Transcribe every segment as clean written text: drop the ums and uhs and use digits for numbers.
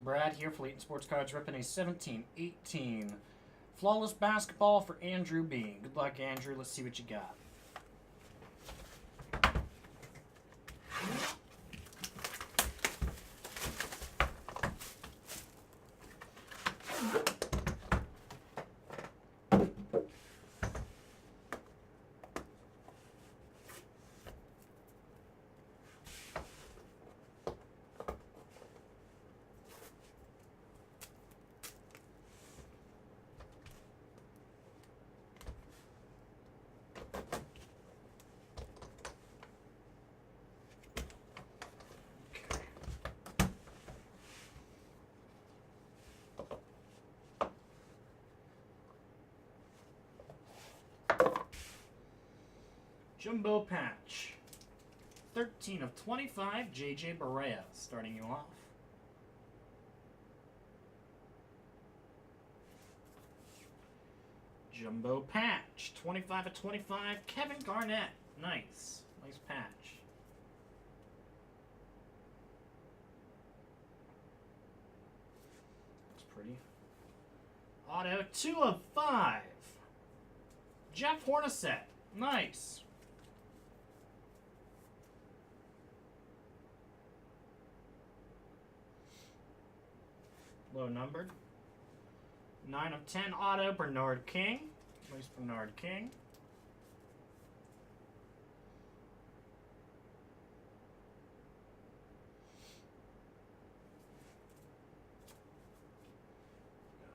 Brad here for LaytonSportsCards, ripping a 17-18 flawless basketball for Andrew B. Good luck, Andrew. Let's see what you got. Jumbo Patch. 13 of 25, J.J. Barea starting you off. Jumbo Patch. 25 of 25, Kevin Garnett. Nice. Nice patch. Looks pretty. Auto 2 of 5, Jeff Hornacek. Nice. Low numbered. 9 of 10 auto, Bernard King. Nice Bernard King.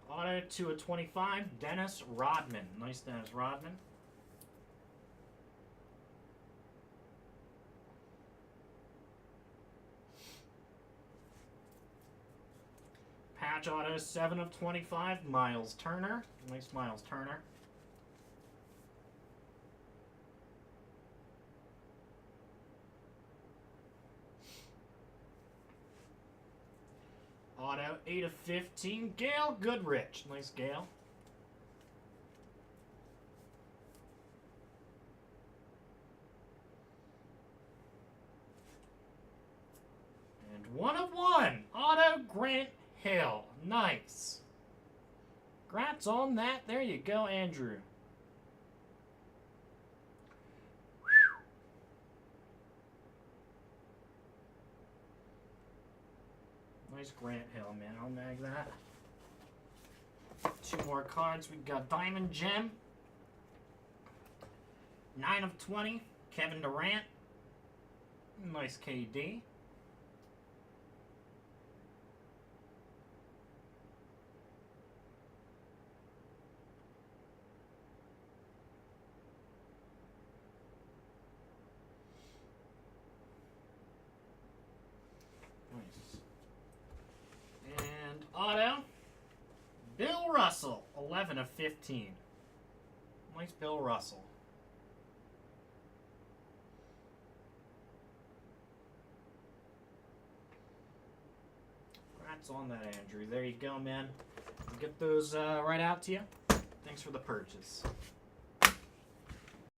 Auto 2 of 25, Dennis Rodman. Nice Dennis Rodman. Patch auto 7 of 25, Miles Turner. Nice Miles Turner. Auto 8 of 15, Gail Goodrich. Nice Gail. And 1 of 1, Auto Grant Hill. Nice. Congrats on that. There you go, Andrew. Nice Grant Hill, man. I'll mag that. 2 more cards. We've got Diamond Gem. 9 of 20, Kevin Durant. Nice KD. And auto, Bill Russell, 11 of 15. Nice Bill Russell. Congrats on that, Andrew. There you go, man. I'll get those right out to you. Thanks for the purchase.